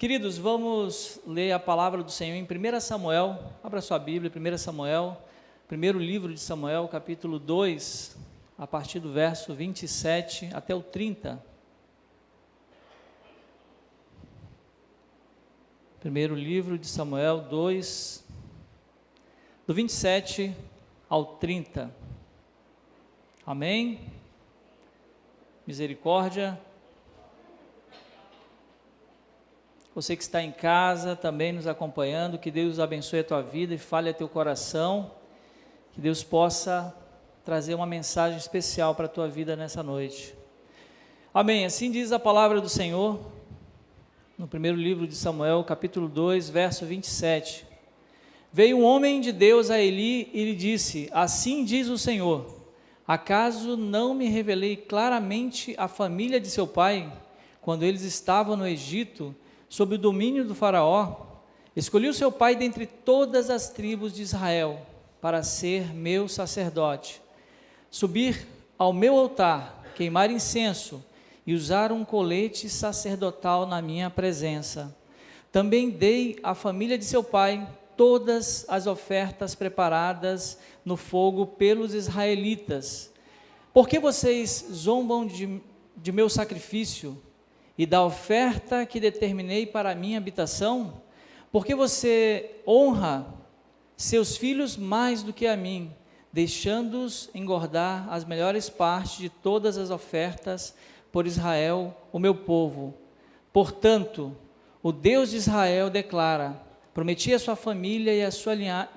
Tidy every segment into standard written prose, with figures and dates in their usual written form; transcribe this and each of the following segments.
Queridos, vamos ler a palavra do Senhor em 1 Samuel, abra sua Bíblia, 1 Samuel, primeiro livro de Samuel, capítulo 2, a partir do verso 27 até o 30. Primeiro livro de Samuel 2, do 27 ao 30. Amém? Misericórdia. Você que está em casa, também nos acompanhando, que Deus abençoe a tua vida e fale a teu coração, que Deus possa trazer uma mensagem especial para a tua vida nessa noite. Amém, assim diz a palavra do Senhor, no primeiro livro de Samuel, capítulo 2, verso 27. Veio um homem de Deus a Eli e lhe disse: assim diz o Senhor, acaso não me revelei claramente a família de seu pai, quando eles estavam no Egito, sob o domínio do faraó? Escolhi o seu pai dentre todas as tribos de Israel, para ser meu sacerdote, subir ao meu altar, queimar incenso e usar um colete sacerdotal na minha presença. Também dei à família de seu pai todas as ofertas preparadas no fogo pelos israelitas. Por que vocês zombam de meu sacrifício e da oferta que determinei para a minha habitação? Porque você honra seus filhos mais do que a mim, deixando-os engordar as melhores partes de todas as ofertas por Israel, o meu povo. Portanto, o Deus de Israel declara: prometi à sua família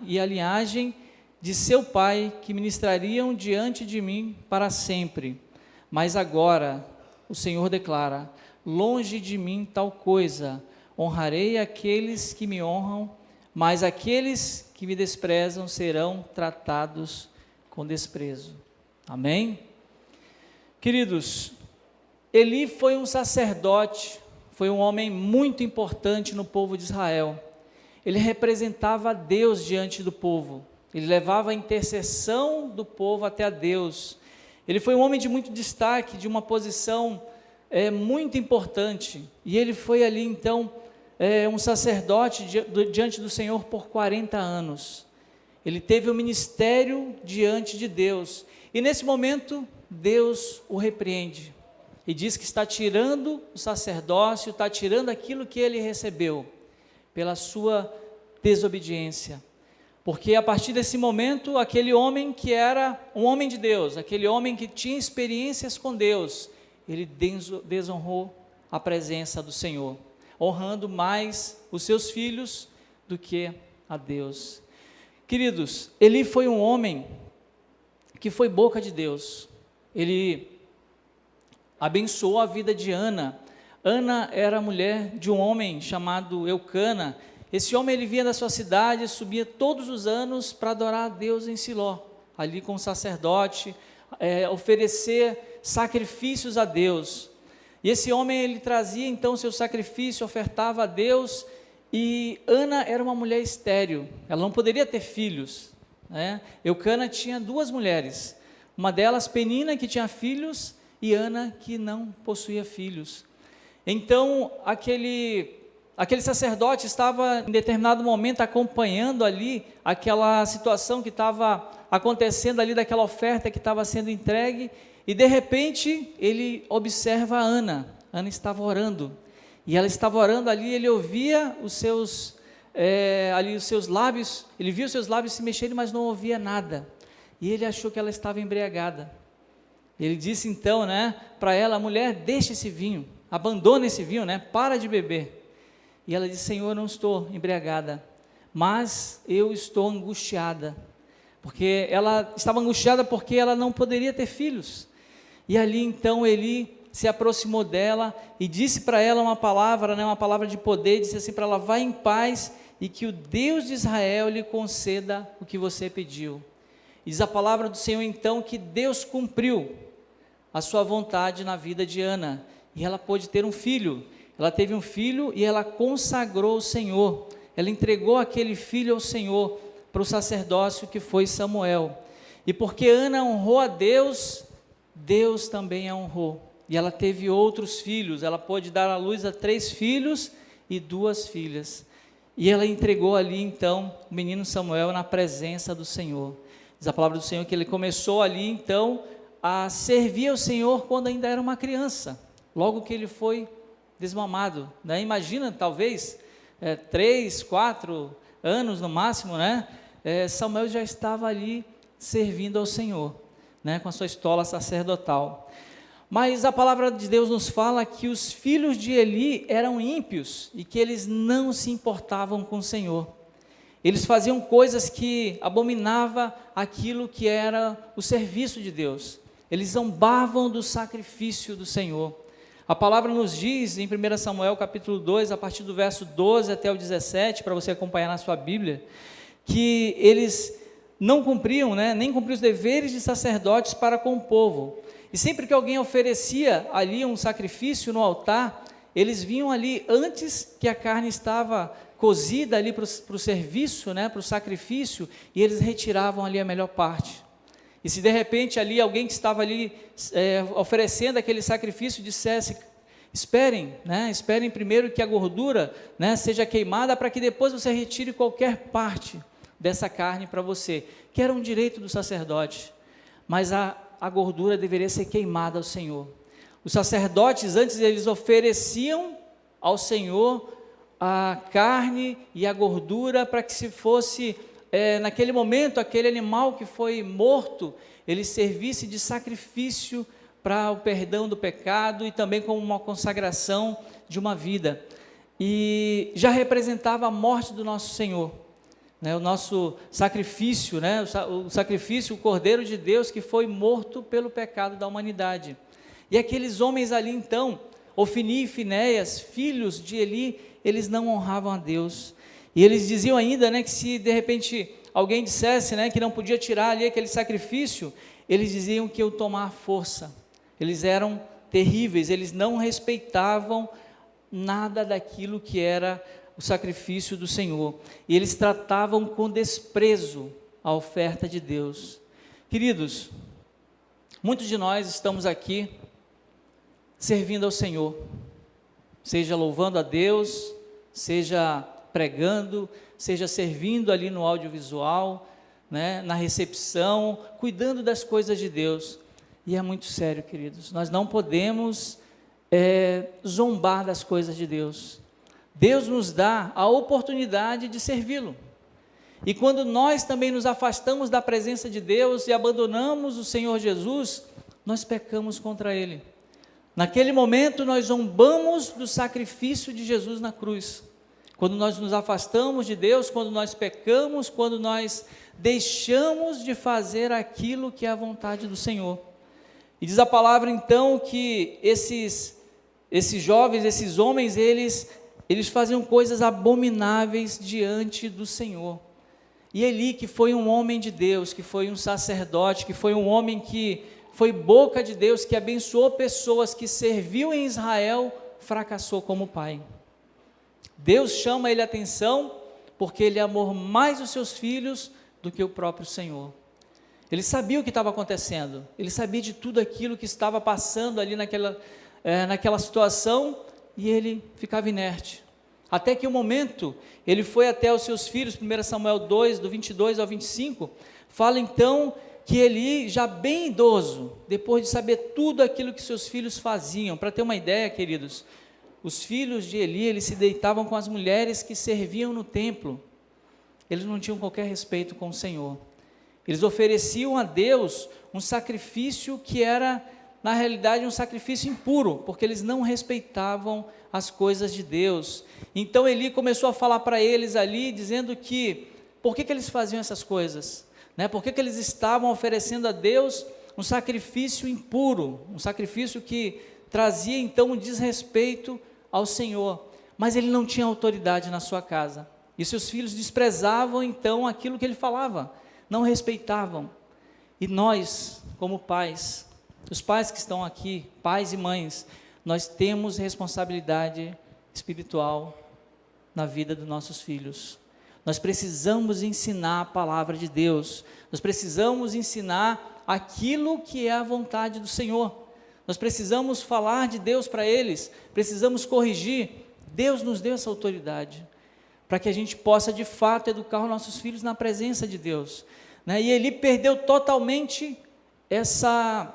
e à linhagem de seu pai que ministrariam diante de mim para sempre. Mas agora, o Senhor declara: longe de mim tal coisa, honrarei aqueles que me honram, mas aqueles que me desprezam serão tratados com desprezo. Amém? Queridos, Eli foi um sacerdote, foi um homem muito importante no povo de Israel. Ele representava a Deus diante do povo, ele levava a intercessão do povo até a Deus. Ele foi um homem de muito destaque, de uma posição muito importante, e ele foi ali então um sacerdote diante do Senhor por 40 anos, ele teve um ministério diante de Deus, e nesse momento Deus o repreende, e diz que está tirando o sacerdócio, está tirando aquilo que ele recebeu, pela sua desobediência, porque a partir desse momento, aquele homem que era um homem de Deus, aquele homem que tinha experiências com Deus, ele desonrou a presença do Senhor, honrando mais os seus filhos do que a Deus. Queridos, Eli foi um homem que foi boca de Deus, ele abençoou a vida de Ana. Ana era mulher de um homem chamado Eucana. Esse homem, ele vinha da sua cidade, subia todos os anos para adorar a Deus em Siló, ali com o sacerdote, oferecer sacrifícios a Deus, e esse homem ele trazia então seu sacrifício, ofertava a Deus, e Ana era uma mulher estéril, ela não poderia ter filhos, né? Eucana tinha duas mulheres, uma delas Penina, que tinha filhos, e Ana, que não possuía filhos. Então aquele sacerdote estava em determinado momento acompanhando ali aquela situação que estava acontecendo ali, daquela oferta que estava sendo entregue, e de repente ele observa a Ana. Ana estava orando, e ela estava orando ali, ele ouvia os seus lábios, ele via os seus lábios se mexerem, mas não ouvia nada, e ele achou que ela estava embriagada. Ele disse então, para ela: mulher, deixa esse vinho, abandona esse vinho, para de beber. E ela disse: Senhor, eu não estou embriagada, mas eu estou angustiada, porque ela estava angustiada porque ela não poderia ter filhos. E ali então Eli se aproximou dela e disse para ela uma palavra de poder, disse assim para ela: vá em paz e que o Deus de Israel lhe conceda o que você pediu. Diz a palavra do Senhor então que Deus cumpriu a sua vontade na vida de Ana, e ela pôde ter um filho. Ela teve um filho e ela consagrou o Senhor, ela entregou aquele filho ao Senhor, para o sacerdócio que foi Samuel. E porque Ana honrou a Deus, Deus também a honrou, e ela teve outros filhos. Ela pôde dar à luz a 3 filhos, e 2 filhas. E ela entregou ali então o menino Samuel na presença do Senhor. Diz a palavra do Senhor que ele começou ali então a servir ao Senhor quando ainda era uma criança, logo que ele foi desmamado, né? Imagina, talvez 3, 4 anos no máximo, né? Samuel já estava ali servindo ao Senhor, né? Com a sua estola sacerdotal. Mas a palavra de Deus nos fala que os filhos de Eli eram ímpios e que eles não se importavam com o Senhor. Eles faziam coisas que abominavam aquilo que era o serviço de Deus. Eles zombavam do sacrifício do Senhor. A palavra nos diz em 1 Samuel capítulo 2, a partir do verso 12 até o 17, para você acompanhar na sua Bíblia, que eles não cumpriam, né, nem cumpriam os deveres de sacerdotes para com o povo. E sempre que alguém oferecia ali um sacrifício no altar, eles vinham ali antes que a carne estava cozida ali para o serviço, né, para o sacrifício, e eles retiravam ali a melhor parte. E se de repente ali alguém que estava ali oferecendo aquele sacrifício dissesse, esperem, né, esperem primeiro que a gordura, né, seja queimada para que depois você retire qualquer parte dessa carne para você, que era um direito do sacerdote, mas a gordura deveria ser queimada ao Senhor. Os sacerdotes antes eles ofereciam ao Senhor a carne e a gordura para que se fosse naquele momento aquele animal que foi morto, ele servisse de sacrifício para o perdão do pecado e também como uma consagração de uma vida, e já representava a morte do nosso Senhor, né, o nosso sacrifício, né, o sacrifício, o Cordeiro de Deus que foi morto pelo pecado da humanidade. E aqueles homens ali então, Ofni e Finéias, filhos de Eli, eles não honravam a Deus, e eles diziam ainda, né, que se de repente alguém dissesse, né, que não podia tirar ali aquele sacrifício, eles diziam que iam tomar força. Eles eram terríveis, eles não respeitavam nada daquilo que era o sacrifício do Senhor, e eles tratavam com desprezo a oferta de Deus. Queridos, muitos de nós estamos aqui servindo ao Senhor, seja louvando a Deus, seja pregando, seja servindo ali no audiovisual, né, na recepção, cuidando das coisas de Deus. E é muito sério, queridos, nós não podemos zombar das coisas de Deus. Deus nos dá a oportunidade de servi-lo, e quando nós também nos afastamos da presença de Deus e abandonamos o Senhor Jesus, nós pecamos contra Ele. Naquele momento nós zombamos do sacrifício de Jesus na cruz. Quando nós nos afastamos de Deus, quando nós pecamos, quando nós deixamos de fazer aquilo que é a vontade do Senhor. E diz a palavra então que esses jovens, esses homens, eles faziam coisas abomináveis diante do Senhor. E Eli, que foi um homem de Deus, que foi um sacerdote, que foi um homem que foi boca de Deus, que abençoou pessoas, que serviu em Israel, fracassou como pai. Deus chama ele a atenção, porque ele amou mais os seus filhos do que o próprio Senhor. Ele sabia o que estava acontecendo, ele sabia de tudo aquilo que estava passando ali naquela situação, e ele ficava inerte. Até que um momento, ele foi até os seus filhos, 1 Samuel 2, do 22 ao 25, fala então que Eli, já bem idoso, depois de saber tudo aquilo que seus filhos faziam, para ter uma ideia, queridos, os filhos de Eli, eles se deitavam com as mulheres que serviam no templo, eles não tinham qualquer respeito com o Senhor, eles ofereciam a Deus um sacrifício que era, na realidade, um sacrifício impuro, porque eles não respeitavam as coisas de Deus. Então Eli começou a falar para eles ali, dizendo que, por que eles faziam essas coisas? Né? Por que eles estavam oferecendo a Deus um sacrifício impuro, um sacrifício que trazia então um desrespeito ao Senhor, mas ele não tinha autoridade na sua casa, e seus filhos desprezavam então aquilo que ele falava, não respeitavam. E nós, como pais, os pais que estão aqui, pais e mães, nós temos responsabilidade espiritual na vida dos nossos filhos. Nós precisamos ensinar a palavra de Deus, nós precisamos ensinar aquilo que é a vontade do Senhor, nós precisamos falar de Deus para eles, precisamos corrigir. Deus nos deu essa autoridade, para que a gente possa de fato educar os nossos filhos na presença de Deus, né? E Eli perdeu totalmente essa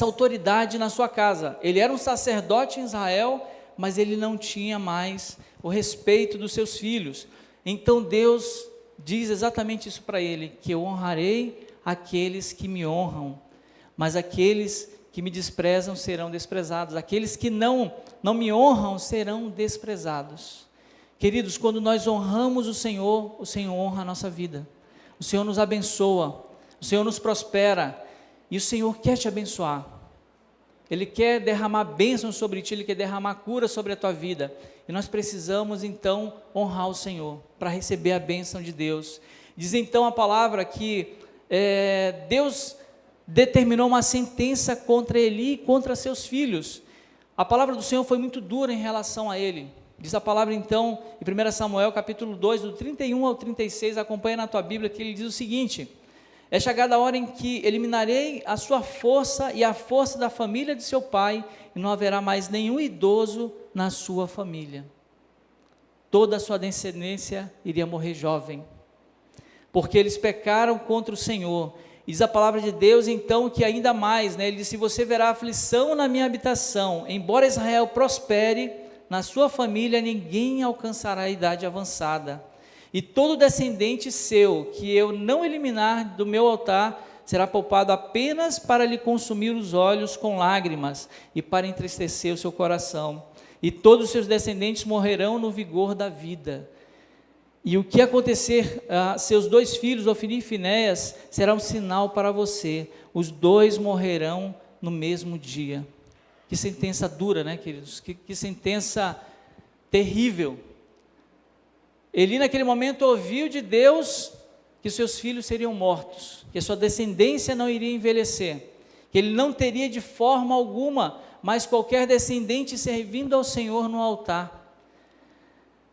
autoridade na sua casa. Ele era um sacerdote em Israel, mas ele não tinha mais o respeito dos seus filhos. Então Deus diz exatamente isso para ele, que eu honrarei aqueles que me honram, mas aqueles que me desprezam serão desprezados, aqueles que não me honram serão desprezados. Queridos, quando nós honramos o Senhor honra a nossa vida, o Senhor nos abençoa, o Senhor nos prospera, e o Senhor quer te abençoar, Ele quer derramar bênçãos sobre ti, Ele quer derramar cura sobre a tua vida, e nós precisamos então honrar o Senhor, para receber a bênção de Deus. Diz então a palavra que Deus determinou uma sentença contra Eli e contra seus filhos. A palavra do Senhor foi muito dura em relação a ele. Diz a palavra então, em 1 Samuel capítulo 2, do 31 ao 36, acompanha na tua Bíblia, que ele diz o seguinte: é chegada a hora em que eliminarei a sua força e a força da família de seu pai, e não haverá mais nenhum idoso na sua família. Toda a sua descendência iria morrer jovem, porque eles pecaram contra o Senhor. Diz a palavra de Deus então que ainda mais, ele disse: você verá aflição na minha habitação, embora Israel prospere, na sua família ninguém alcançará a idade avançada, e todo descendente seu, que eu não eliminar do meu altar, será poupado apenas para lhe consumir os olhos com lágrimas, e para entristecer o seu coração, e todos os seus descendentes morrerão no vigor da vida. E o que acontecer a seus dois filhos, Ofni e Finéias, será um sinal para você, os dois morrerão no mesmo dia. Que sentença dura, né, queridos? Que sentença terrível. Eli naquele momento ouviu de Deus que seus filhos seriam mortos, que a sua descendência não iria envelhecer, que ele não teria de forma alguma mais qualquer descendente servindo ao Senhor no altar.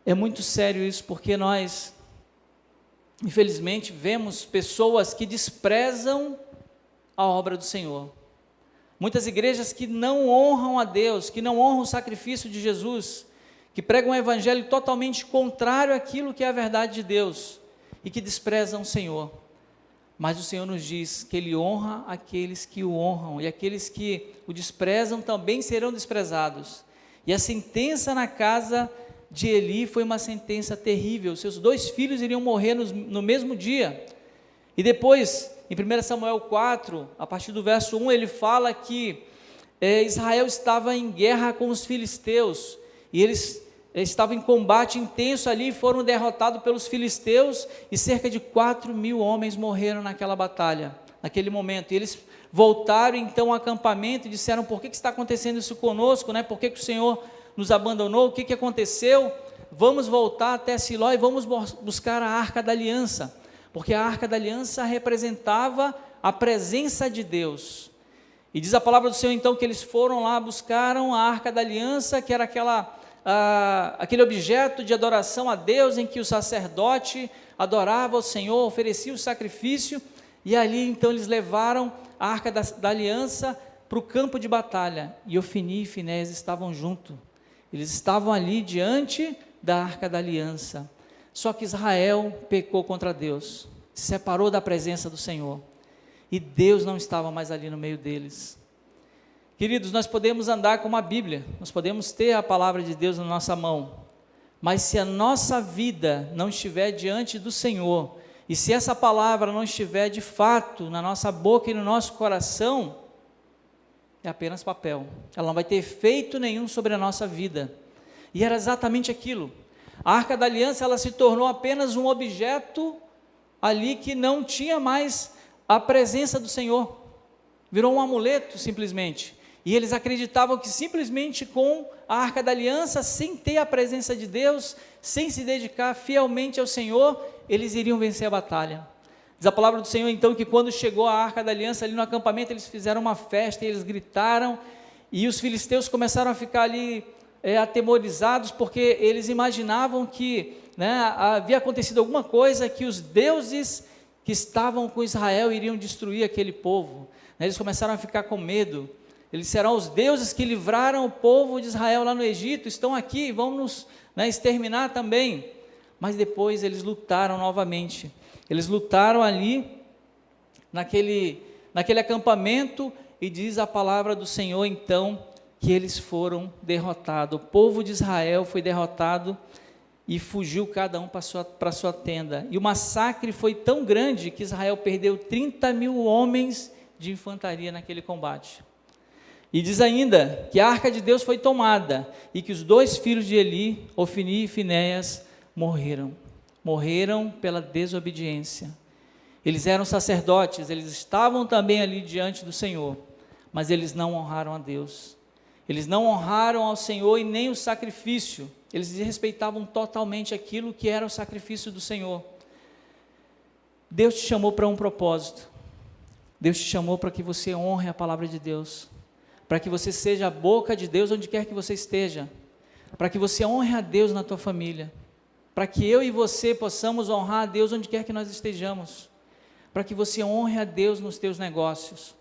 É muito sério isso, porque nós, infelizmente, vemos pessoas que desprezam a obra do Senhor. Muitas igrejas que não honram a Deus, que não honram o sacrifício de Jesus, que pregam um evangelho totalmente contrário àquilo que é a verdade de Deus, e que desprezam o Senhor. Mas o Senhor nos diz que Ele honra aqueles que o honram, e aqueles que o desprezam também serão desprezados. E a sentença na casa de Eli foi uma sentença terrível. Seus dois filhos iriam morrer no mesmo dia. E depois, em 1 Samuel 4, a partir do verso 1, ele fala que Israel estava em guerra com os filisteus, e eles estavam em combate intenso ali, foram derrotados pelos filisteus, e cerca de 4.000 homens morreram naquela batalha, naquele momento. E eles voltaram então ao acampamento e disseram: por que está acontecendo isso conosco, né? Por que o Senhor nos abandonou? O que aconteceu? Vamos voltar até Siló e vamos buscar a Arca da Aliança, porque a Arca da Aliança representava a presença de Deus. E diz a palavra do Senhor então que eles foram lá, buscaram a Arca da Aliança, que era aquele objeto de adoração a Deus, em que o sacerdote adorava o Senhor, oferecia o sacrifício, e ali então eles levaram a Arca da Aliança para o campo de batalha, e Ofni e Finéias estavam juntos. Eles estavam ali diante da Arca da Aliança. Só que Israel pecou contra Deus, se separou da presença do Senhor, e Deus não estava mais ali no meio deles. Queridos, nós podemos andar com a Bíblia, nós podemos ter a palavra de Deus na nossa mão, mas se a nossa vida não estiver diante do Senhor, e se essa palavra não estiver de fato na nossa boca e no nosso coração, é apenas papel, ela não vai ter efeito nenhum sobre a nossa vida. E era exatamente aquilo. A Arca da Aliança, ela se tornou apenas um objeto ali que não tinha mais a presença do Senhor, virou um amuleto simplesmente, e eles acreditavam que simplesmente com a Arca da Aliança, sem ter a presença de Deus, sem se dedicar fielmente ao Senhor, eles iriam vencer a batalha. Diz a palavra do Senhor então que quando chegou a Arca da Aliança ali no acampamento, eles fizeram uma festa, e eles gritaram, e os filisteus começaram a ficar ali atemorizados, porque eles imaginavam que havia acontecido alguma coisa, que os deuses que estavam com Israel iriam destruir aquele povo. Eles começaram a ficar com medo, eles serão os deuses que livraram o povo de Israel lá no Egito, estão aqui, vão nos exterminar também. Mas depois eles lutaram novamente, eles lutaram ali, naquele acampamento, e diz a palavra do Senhor então, que eles foram derrotados, o povo de Israel foi derrotado, e fugiu cada um para sua tenda, e o massacre foi tão grande, que Israel perdeu 30.000 homens de infantaria naquele combate. E diz ainda, que a arca de Deus foi tomada, e que os 2 filhos de Eli, Ofni e Finéias, morreram pela desobediência. Eles eram sacerdotes, eles estavam também ali diante do Senhor, mas eles não honraram a Deus, eles não honraram ao Senhor e nem o sacrifício, eles desrespeitavam totalmente aquilo que era o sacrifício do Senhor. Deus te chamou para um propósito, Deus te chamou para que você honre a palavra de Deus, para que você seja a boca de Deus onde quer que você esteja, para que você honre a Deus na tua família, para que eu e você possamos honrar a Deus onde quer que nós estejamos, para que você honre a Deus nos teus negócios,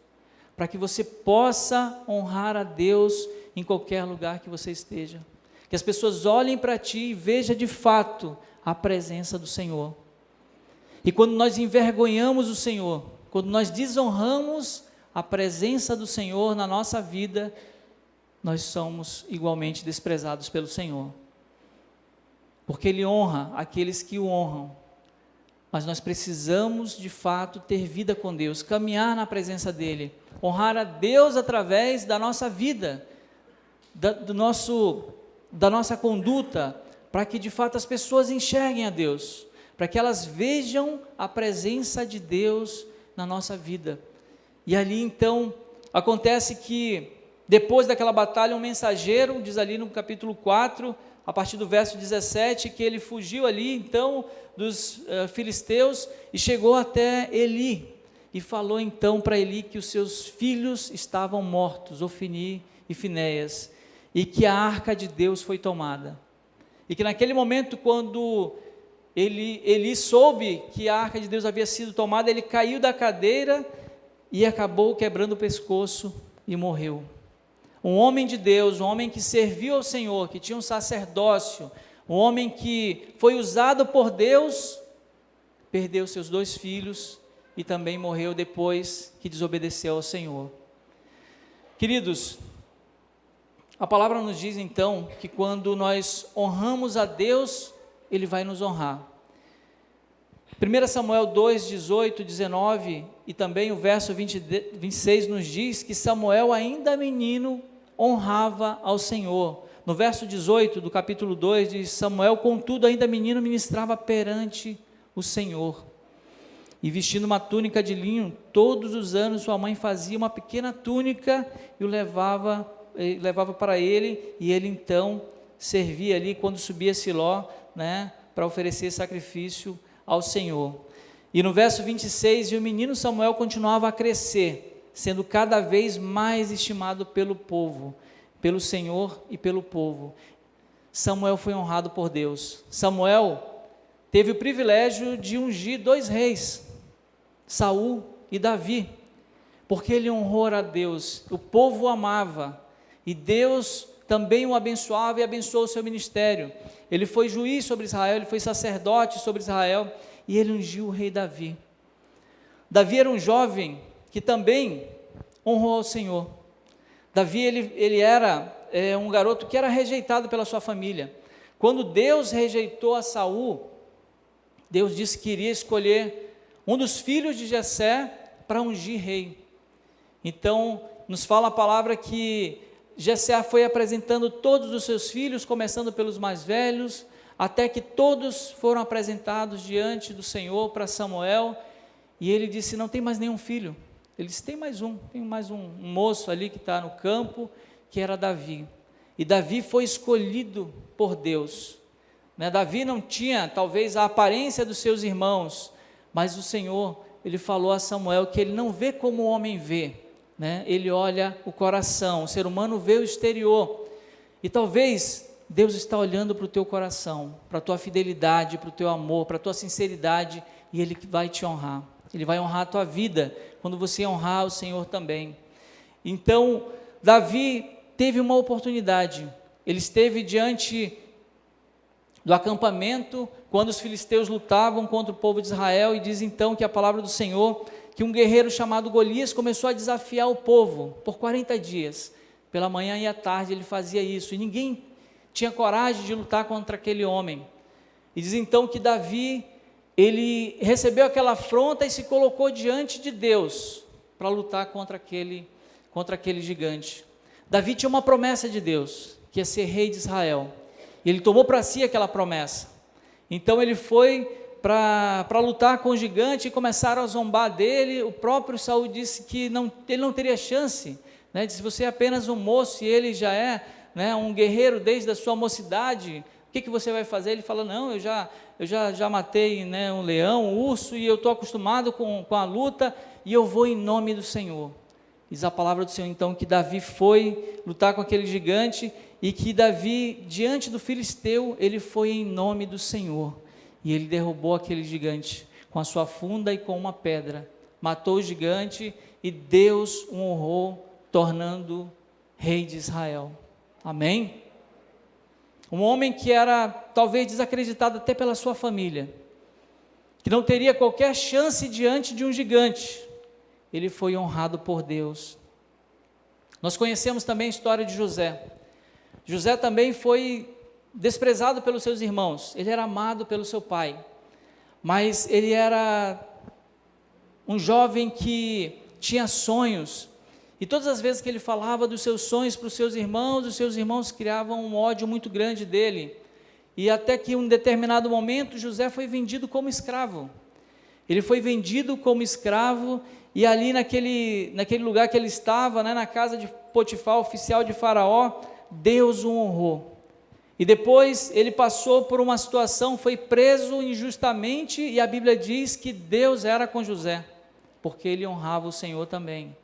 para que você possa honrar a Deus em qualquer lugar que você esteja, que as pessoas olhem para ti e vejam de fato a presença do Senhor. E quando nós envergonhamos o Senhor, quando nós desonramos a presença do Senhor na nossa vida, nós somos igualmente desprezados pelo Senhor, porque Ele honra aqueles que o honram, mas nós precisamos de fato ter vida com Deus, caminhar na presença dEle, honrar a Deus através da nossa vida, da nossa conduta, para que de fato as pessoas enxerguem a Deus, para que elas vejam a presença de Deus na nossa vida. E ali então, acontece que, depois daquela batalha, um mensageiro, diz ali no capítulo 4, a partir do verso 17, que ele fugiu ali então dos filisteus, e chegou até Eli, e falou então para Eli que os seus filhos estavam mortos, Ofni e Finéias, e que a arca de Deus foi tomada, e que naquele momento, quando Eli soube que a arca de Deus havia sido tomada, ele caiu da cadeira, e acabou quebrando o pescoço, e morreu. Um homem de Deus, um homem que serviu ao Senhor, que tinha um sacerdócio, um homem que foi usado por Deus, perdeu seus 2 filhos, e também morreu depois que desobedeceu ao Senhor. Queridos, a palavra nos diz então, que quando nós honramos a Deus, Ele vai nos honrar. 1 Samuel 2, 18, 19, e também o verso 26 nos diz que Samuel, ainda menino, honrava ao Senhor. No verso 18 do capítulo 2 diz: Samuel, contudo, ainda menino, ministrava perante o Senhor, e vestindo uma túnica de linho, todos os anos sua mãe fazia uma pequena túnica e o levava para ele, e ele então servia ali quando subia Siló, para oferecer sacrifício ao Senhor. E no verso 26, e o menino Samuel continuava a crescer, sendo cada vez mais estimado pelo povo, pelo Senhor e pelo povo. Samuel foi honrado por Deus. Samuel teve o privilégio de ungir 2 reis, Saul e Davi, porque ele honrou a Deus, o povo o amava, e Deus também o abençoava e abençoou o seu ministério. Ele foi juiz sobre Israel, ele foi sacerdote sobre Israel, e ele ungiu o rei Davi. Davi era um jovem que também honrou ao Senhor. Davi, ele era um garoto que era rejeitado pela sua família. Quando Deus rejeitou a Saul, Deus disse que iria escolher um dos filhos de Jessé para ungir rei. Então, nos fala a palavra que Jessé foi apresentando todos os seus filhos, começando pelos mais velhos, até que todos foram apresentados diante do Senhor para Samuel, e ele disse: não tem mais nenhum filho. Ele disse: tem mais um moço ali que está no campo, que era Davi. E Davi foi escolhido por Deus. Davi não tinha talvez a aparência dos seus irmãos, mas o Senhor, ele falou a Samuel que ele não vê como o homem vê, ele olha o coração, o ser humano vê o exterior, e talvez Deus está olhando para o teu coração, para a tua fidelidade, para o teu amor, para a tua sinceridade, e Ele vai te honrar, Ele vai honrar a tua vida, quando você honrar o Senhor também. Então, Davi teve uma oportunidade. Ele esteve diante do acampamento, quando os filisteus lutavam contra o povo de Israel, e diz então que a palavra do Senhor, que um guerreiro chamado Golias começou a desafiar o povo por 40 dias, pela manhã e à tarde ele fazia isso, e ninguém tinha coragem de lutar contra aquele homem. E diz então que Davi, ele recebeu aquela afronta e se colocou diante de Deus, para lutar contra aquele gigante. Davi tinha uma promessa de Deus, que ia ser rei de Israel, e ele tomou para si aquela promessa. Então ele foi para lutar com o gigante, e começaram a zombar dele. O próprio Saul disse que ele não teria chance, né? Disse: você é apenas um moço, e ele já é, né, um guerreiro desde a sua mocidade, o que você vai fazer? Ele fala: não, eu já matei, né, um leão, um urso, e eu estou acostumado com a luta, e eu vou em nome do Senhor. Diz a palavra do Senhor então que Davi foi lutar com aquele gigante, e que Davi, diante do filisteu, ele foi em nome do Senhor, e ele derrubou aquele gigante com a sua funda e com uma pedra, matou o gigante, e Deus o honrou, tornando rei de Israel. Amém? Um homem que era talvez desacreditado até pela sua família, que não teria qualquer chance diante de um gigante, ele foi honrado por Deus. Nós conhecemos também a história de José. José também foi desprezado pelos seus irmãos, ele era amado pelo seu pai, mas ele era um jovem que tinha sonhos, e todas as vezes que ele falava dos seus sonhos para os seus irmãos, os seus irmãos criavam um ódio muito grande dele, e até que em um determinado momento, José foi vendido como escravo. Ele foi vendido como escravo, e ali naquele lugar que ele estava, né, na casa de Potifar, oficial de Faraó, Deus o honrou. E depois ele passou por uma situação, foi preso injustamente, e a Bíblia diz que Deus era com José, porque ele honrava o Senhor também.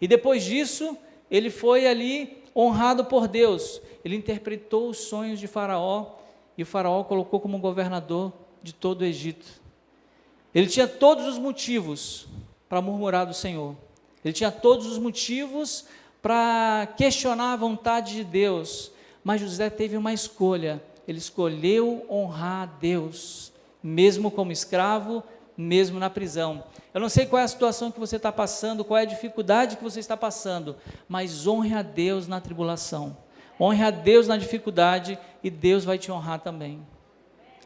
E depois disso, ele foi ali honrado por Deus. Ele interpretou os sonhos de Faraó, e o Faraó o colocou como governador de todo o Egito. Ele tinha todos os motivos para murmurar do Senhor, ele tinha todos os motivos para questionar a vontade de Deus, mas José teve uma escolha. Ele escolheu honrar a Deus, mesmo como escravo, mesmo na prisão. Eu não sei qual é a situação que você está passando, qual é a dificuldade que você está passando, mas honre a Deus na tribulação, honre a Deus na dificuldade, e Deus vai te honrar também.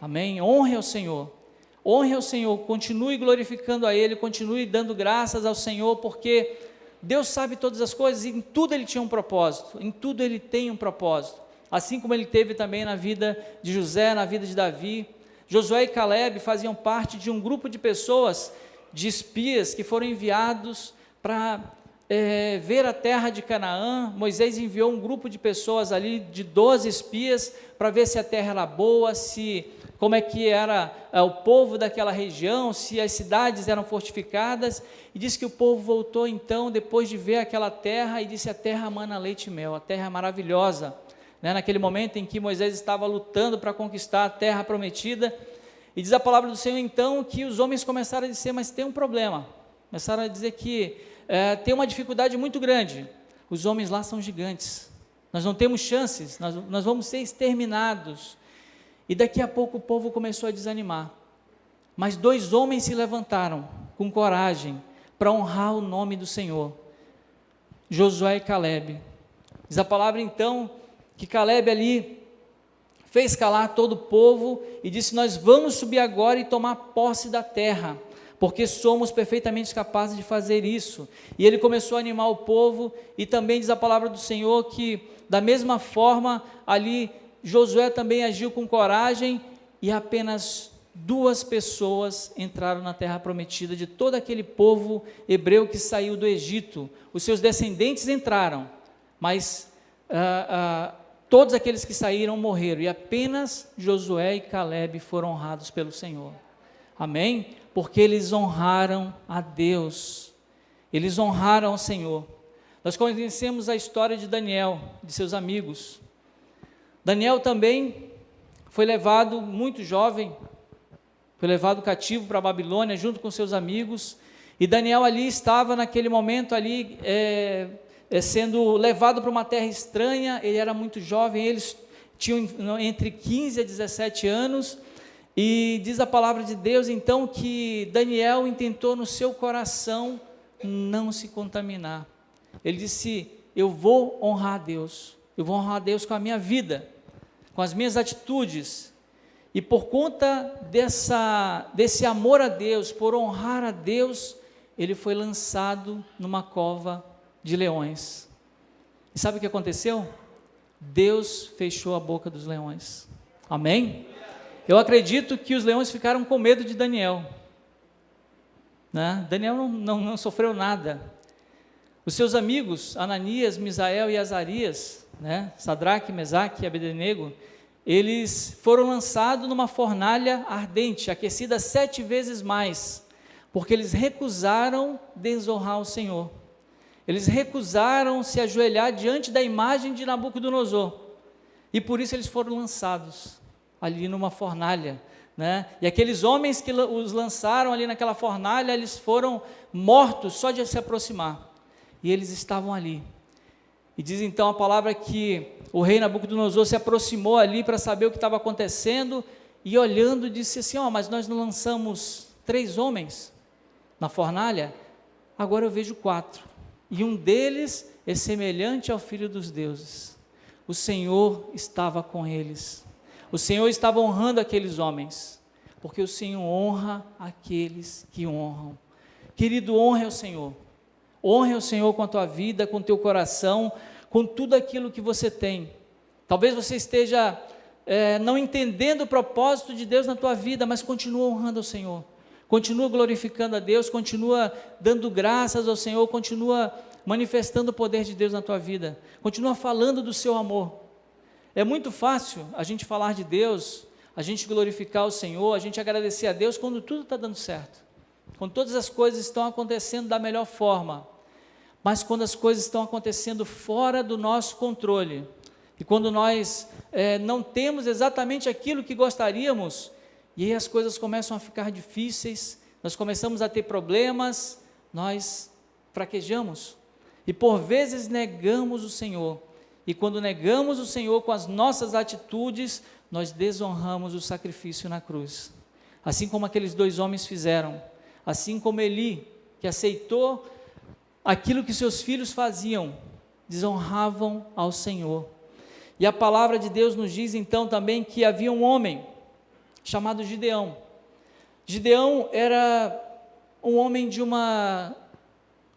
Amém? Honre ao Senhor, continue glorificando a Ele, continue dando graças ao Senhor, porque Deus sabe todas as coisas, e em tudo Ele tinha um propósito, em tudo Ele tem um propósito, assim como Ele teve também na vida de José, na vida de Davi. Josué e Caleb faziam parte de um grupo de pessoas, de espias, que foram enviados para ver a terra de Canaã. Moisés enviou um grupo de pessoas ali, de 12 espias, para ver se a terra era boa, como é que era o povo daquela região, se as cidades eram fortificadas, e diz que o povo voltou então, depois de ver aquela terra, e disse: a terra mana leite e mel, a terra é maravilhosa, né? Naquele momento em que Moisés estava lutando para conquistar a terra prometida, e diz a palavra do Senhor então, que os homens começaram a dizer: mas tem um problema, começaram a dizer que tem uma dificuldade muito grande, os homens lá são gigantes, nós não temos chances, nós vamos ser exterminados. E daqui a pouco o povo começou a desanimar, mas 2 homens se levantaram com coragem para honrar o nome do Senhor, Josué e Caleb. Diz a palavra então que Caleb ali fez calar todo o povo e disse: nós vamos subir agora e tomar posse da terra, porque somos perfeitamente capazes de fazer isso. E ele começou a animar o povo, e também diz a palavra do Senhor que da mesma forma ali Josué também agiu com coragem, e apenas 2 pessoas entraram na terra prometida de todo aquele povo hebreu que saiu do Egito. Os seus descendentes entraram, mas todos aqueles que saíram morreram, e apenas Josué e Caleb foram honrados pelo Senhor. Amém? Porque eles honraram a Deus, eles honraram ao Senhor. Nós conhecemos a história de Daniel, de seus amigos. Daniel também foi levado muito jovem, foi levado cativo para a Babilônia junto com seus amigos, e Daniel ali estava naquele momento ali sendo levado para uma terra estranha. Ele era muito jovem, eles tinham entre 15 a 17 anos, e diz a palavra de Deus então que Daniel intentou no seu coração não se contaminar. Ele disse: eu vou honrar a Deus, eu vou honrar a Deus com a minha vida, com as minhas atitudes. E por conta desse amor a Deus, por honrar a Deus, ele foi lançado numa cova de leões. E sabe o que aconteceu? Deus fechou a boca dos leões. Amém? Eu acredito que os leões ficaram com medo de Daniel, né? Daniel não sofreu nada. Os seus amigos, Ananias, Misael e Azarias, né? Sadraque, Mesaque e Abednego, eles foram lançados numa fornalha ardente, aquecida 7 vezes mais, porque eles recusaram desonrar o Senhor. Eles recusaram se ajoelhar diante da imagem de Nabucodonosor, e por isso eles foram lançados ali numa fornalha, né? E aqueles homens que os lançaram ali naquela fornalha, eles foram mortos só de se aproximar, e eles estavam ali. E diz então a palavra que o rei Nabucodonosor se aproximou ali para saber o que estava acontecendo, e olhando disse assim: mas nós não lançamos 3 homens na fornalha? Agora eu vejo 4, e um deles é semelhante ao Filho dos deuses. O Senhor estava com eles, o Senhor estava honrando aqueles homens, porque o Senhor honra aqueles que honram. Querido, honre ao Senhor. Honre ao Senhor com a tua vida, com o teu coração, com tudo aquilo que você tem. Talvez você esteja não entendendo o propósito de Deus na tua vida, mas continua honrando ao Senhor, continua glorificando a Deus, continua dando graças ao Senhor, continua manifestando o poder de Deus na tua vida, continua falando do seu amor. É muito fácil a gente falar de Deus, a gente glorificar o Senhor, a gente agradecer a Deus quando tudo está dando certo, quando todas as coisas estão acontecendo da melhor forma. Mas quando as coisas estão acontecendo fora do nosso controle, e quando nós não temos exatamente aquilo que gostaríamos, e aí as coisas começam a ficar difíceis, nós começamos a ter problemas, nós fraquejamos, e por vezes negamos o Senhor, e quando negamos o Senhor com as nossas atitudes, nós desonramos o sacrifício na cruz, assim como aqueles 2 homens fizeram, assim como Eli, que aceitou aquilo que seus filhos faziam, desonravam ao Senhor. E a palavra de Deus nos diz então também que havia um homem chamado Gideão. Gideão era um homem de uma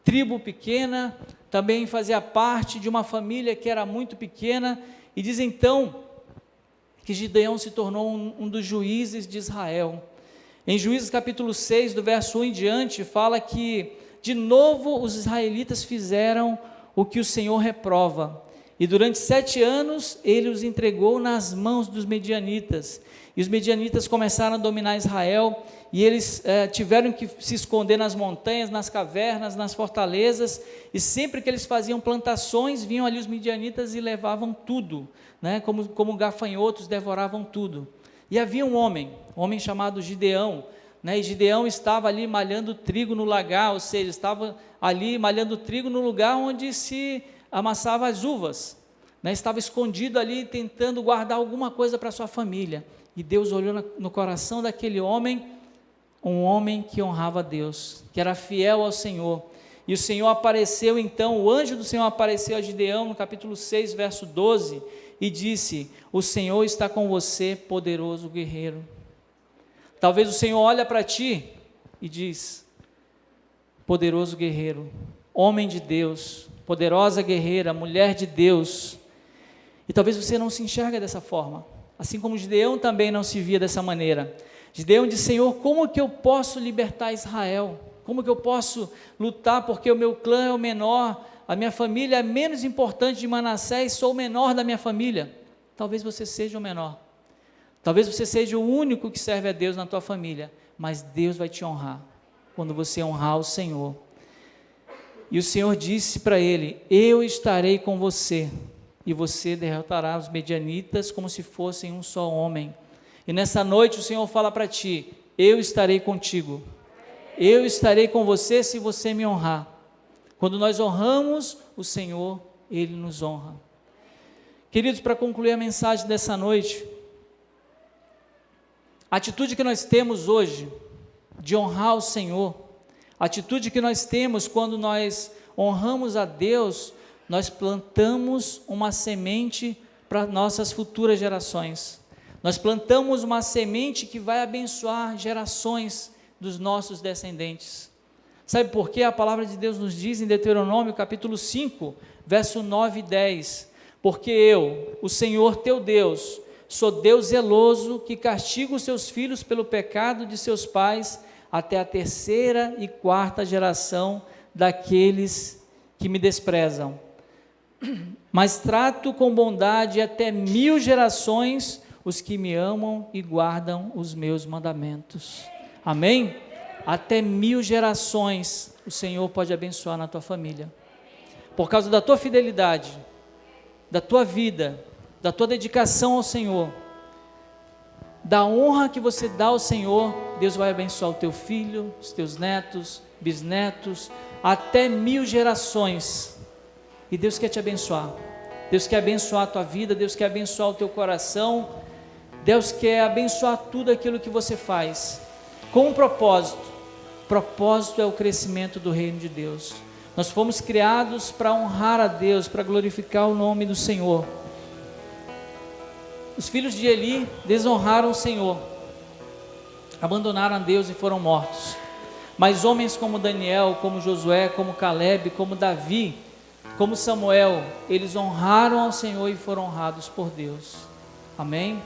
tribo pequena, também fazia parte de uma família que era muito pequena, e diz então que Gideão se tornou um dos juízes de Israel. Em Juízes capítulo 6, do verso 1 em diante, fala que de novo os israelitas fizeram o que o Senhor reprova, e durante 7 anos ele os entregou nas mãos dos medianitas, e os medianitas começaram a dominar Israel, e eles tiveram que se esconder nas montanhas, nas cavernas, nas fortalezas, e sempre que eles faziam plantações, vinham ali os medianitas e levavam tudo, né? como gafanhotos devoravam tudo. E havia um homem chamado Gideão, né? E Gideão estava ali malhando trigo no lagar, ou seja, estava ali malhando trigo no lugar onde se amassava as uvas, né? Estava escondido ali tentando guardar alguma coisa para sua família, e Deus olhou no coração daquele homem, um homem que honrava a Deus, que era fiel ao Senhor, e o Senhor apareceu então, o anjo do Senhor apareceu a Gideão no capítulo 6, verso 12, e disse: o Senhor está com você, poderoso guerreiro. Talvez o Senhor olha para ti e diz: poderoso guerreiro, homem de Deus, poderosa guerreira, mulher de Deus. E talvez você não se enxerga dessa forma, assim como Gideão também não se via dessa maneira. Gideão disse: Senhor, como que eu posso libertar Israel? Como que eu posso lutar, porque o meu clã é o menor, a minha família é menos importante de Manassés, sou o menor da minha família. Talvez você seja o menor, talvez você seja o único que serve a Deus na tua família, mas Deus vai te honrar, quando você honrar o Senhor. E o Senhor disse para ele: eu estarei com você, e você derrotará os medianitas como se fossem um só homem. E nessa noite o Senhor fala para ti: eu estarei contigo, eu estarei com você se você me honrar. Quando nós honramos o Senhor, Ele nos honra. Queridos, para concluir a mensagem dessa noite, a atitude que nós temos hoje de honrar o Senhor, a atitude que nós temos quando nós honramos a Deus, nós plantamos uma semente para nossas futuras gerações. Nós plantamos uma semente que vai abençoar gerações dos nossos descendentes. Sabe por quê? A palavra de Deus nos diz em Deuteronômio capítulo 5, verso 9 e 10, porque eu, o Senhor teu Deus, sou Deus zeloso, que castiga os seus filhos pelo pecado de seus pais, até a 3ª e 4ª geração daqueles que me desprezam. Mas trato com bondade até 1000 gerações os que me amam e guardam os meus mandamentos. Amém? Até 1000 gerações o Senhor pode abençoar na tua família, por causa da tua fidelidade, da tua vida, da tua dedicação ao Senhor, da honra que você dá ao Senhor. Deus vai abençoar o teu filho, os teus netos, bisnetos, até 1000 gerações, e Deus quer te abençoar. Deus quer abençoar a tua vida, Deus quer abençoar o teu coração, Deus quer abençoar tudo aquilo que você faz, com um propósito. Propósito é o crescimento do reino de Deus. Nós fomos criados para honrar a Deus, para glorificar o nome do Senhor. Os filhos de Eli desonraram o Senhor, abandonaram a Deus e foram mortos. Mas homens como Daniel, como Josué, como Caleb, como Davi, como Samuel, eles honraram ao Senhor e foram honrados por Deus. Amém?